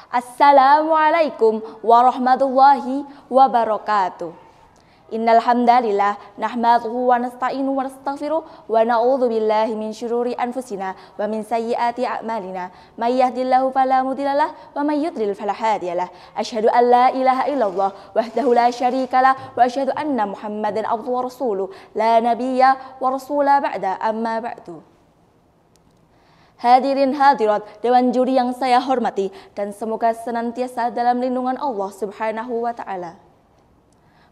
Assalamualaikum warahmatullahi wabarakatuh. Innal hamdalillah nahmaduhu wa nasta'inu wa nastaghfiruh wa na'udzu billahi min syururi anfusina wa min sayyiati a'malina. May yahdihillahu fala mudhillalah wa may yudlil fala hadiyalah. Asyhadu an la ilaha illallah wahdahu la syarikalah wa asyhadu anna Muhammadan abduhu wa rasuluh la nabiyya wa rasula ba'da amma ba'du. Hadirin hadirat dewan juri yang saya hormati dan semoga senantiasa dalam lindungan Allah Subhanahu wa taala.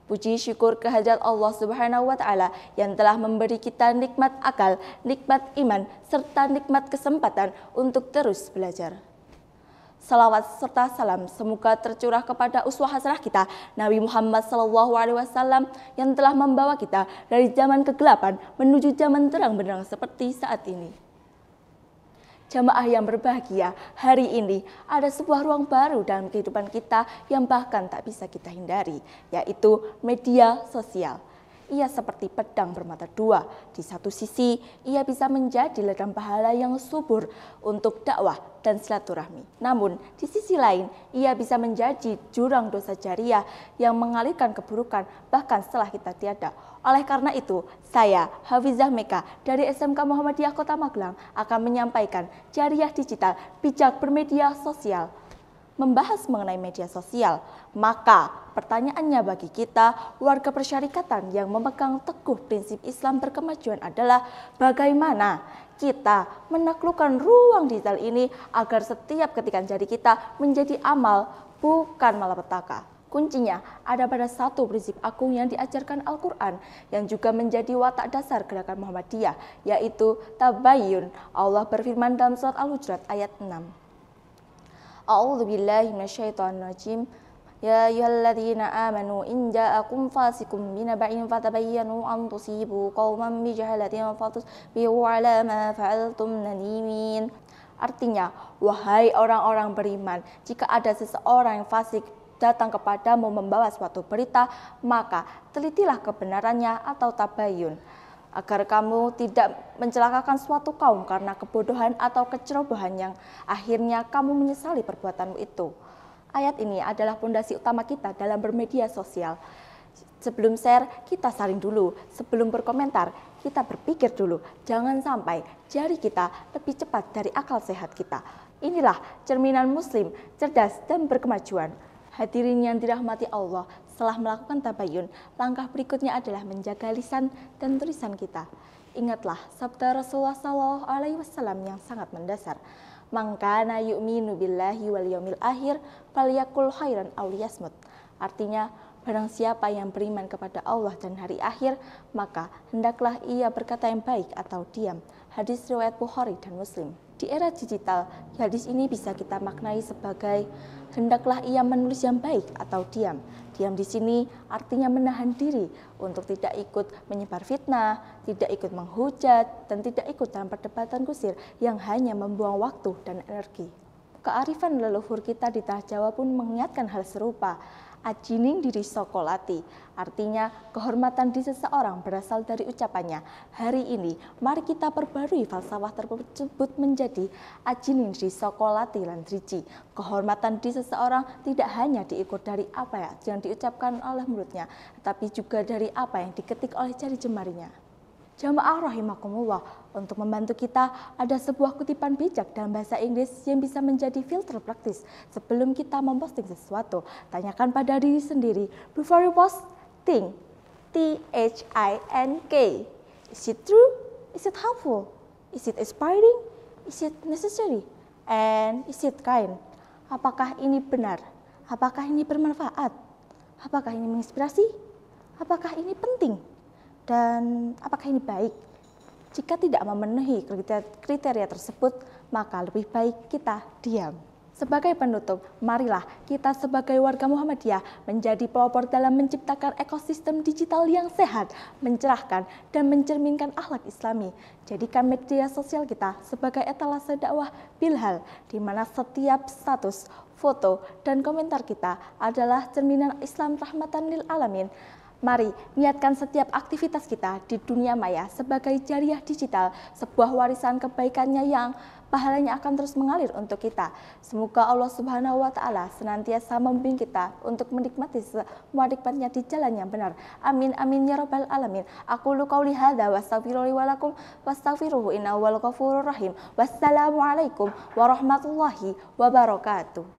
Puji syukur kehadirat Allah Subhanahu wa taala yang telah memberi kita nikmat akal, nikmat iman, serta nikmat kesempatan untuk terus belajar. Salawat serta salam semoga tercurah kepada uswah hasanah kita Nabi Muhammad SAW yang telah membawa kita dari zaman kegelapan menuju zaman terang benderang seperti saat ini. Jamaah yang berbahagia, hari ini ada sebuah ruang baru dalam kehidupan kita yang bahkan tak bisa kita hindari, yaitu media sosial. Ia seperti pedang bermata dua. Di satu sisi, ia bisa menjadi ladang pahala yang subur untuk dakwah dan silaturahmi. Namun, di sisi lain, ia bisa menjadi jurang dosa jariah yang mengalirkan keburukan bahkan setelah kita tiada. Oleh karena itu, saya, Hafizah Meka dari SMK Muhammadiyah Kota Magelang akan menyampaikan Jariah Digital Bijak Bermedia Sosial. Membahas mengenai media sosial, maka pertanyaannya bagi kita, warga persyarikatan yang memegang teguh prinsip Islam berkemajuan adalah bagaimana kita menaklukkan ruang digital ini agar setiap ketikan jari kita menjadi amal, bukan malapetaka. Kuncinya ada pada satu prinsip agung yang diajarkan Al-Quran yang juga menjadi watak dasar gerakan Muhammadiyah, yaitu tabayyun. Allah berfirman dalam surat Al-Hujurat ayat 6. A'udzu billahi minasyaitonir rajim. Ya ayyuhalladzina amanu in ja'akum fasiqun binaba'in fatabayyanu an tusibu qauman bijahalatin fatusbihu 'ala ma fa'altum nadimin. Artinya, wahai orang-orang beriman, jika ada seseorang yang fasik datang kepadamu membawa suatu berita, maka telitilah kebenarannya atau tabayyun, agar kamu tidak mencelakakan suatu kaum karena kebodohan atau kecerobohan yang akhirnya kamu menyesali perbuatanmu itu. Ayat ini adalah fondasi utama kita dalam bermedia sosial. Sebelum share, kita saring dulu. Sebelum berkomentar, kita berpikir dulu. Jangan sampai jari kita lebih cepat dari akal sehat kita. Inilah cerminan muslim, cerdas dan berkemajuan. Hadirin yang dirahmati Allah, setelah melakukan tabayyun, langkah berikutnya adalah menjaga lisan dan tulisan kita. Ingatlah sabda Rasulullah SAW yang sangat mendasar. Man kana yu'minu billahi wal yaumil akhir falyaqul khairan aw liyasmut. Artinya, barang siapa yang beriman kepada Allah dan hari akhir, maka hendaklah ia berkata yang baik atau diam. Hadis riwayat Bukhari dan Muslim. Di era digital, hadis ini bisa kita maknai sebagai hendaklah ia menulis yang baik atau diam. Diam di sini artinya menahan diri untuk tidak ikut menyebar fitnah, tidak ikut menghujat, dan tidak ikut dalam perdebatan kusir yang hanya membuang waktu dan energi. Kearifan leluhur kita di tanah Jawa pun mengingatkan hal serupa. Ajining diri sokolati, artinya kehormatan di seseorang berasal dari ucapannya. Hari ini, mari kita perbarui falsafah tersebut menjadi ajining diri sokolati lan driji. Kehormatan di seseorang tidak hanya diukur dari apa yang diucapkan oleh mulutnya, tetapi juga dari apa yang diketik oleh jari jemarinya. Jamaah rahimakumullah, untuk membantu kita ada sebuah kutipan bijak dalam bahasa Inggris yang bisa menjadi filter praktis sebelum kita memposting sesuatu. Tanyakan pada diri sendiri, before you post, think, THINK. Is it true? Is it helpful? Is it inspiring? Is it necessary? And is it kind? Apakah ini benar? Apakah ini bermanfaat? Apakah ini menginspirasi? Apakah ini penting? Dan apakah ini baik? Jika tidak memenuhi kriteria tersebut, maka lebih baik kita diam. Sebagai penutup, marilah kita sebagai warga Muhammadiyah menjadi pelopor dalam menciptakan ekosistem digital yang sehat, mencerahkan, dan mencerminkan akhlak Islami. Jadikan media sosial kita sebagai etalase dakwah bilhal, di mana setiap status, foto, dan komentar kita adalah cerminan Islam rahmatan lil alamin. Mari niatkan setiap aktivitas kita di dunia maya sebagai jariah digital, sebuah warisan kebaikannya yang pahalanya akan terus mengalir untuk kita. Semoga Allah Subhanahu wa taala senantiasa membimbing kita untuk menikmati semua nikmatnya di jalan yang benar. Amin amin ya rabbal alamin. Aku qauli hadza wa astaghfirullahi wa lakum wastaghfiruhu innahu wal ghafurur rahim. Wassalamualaikum warahmatullahi wabarakatuh.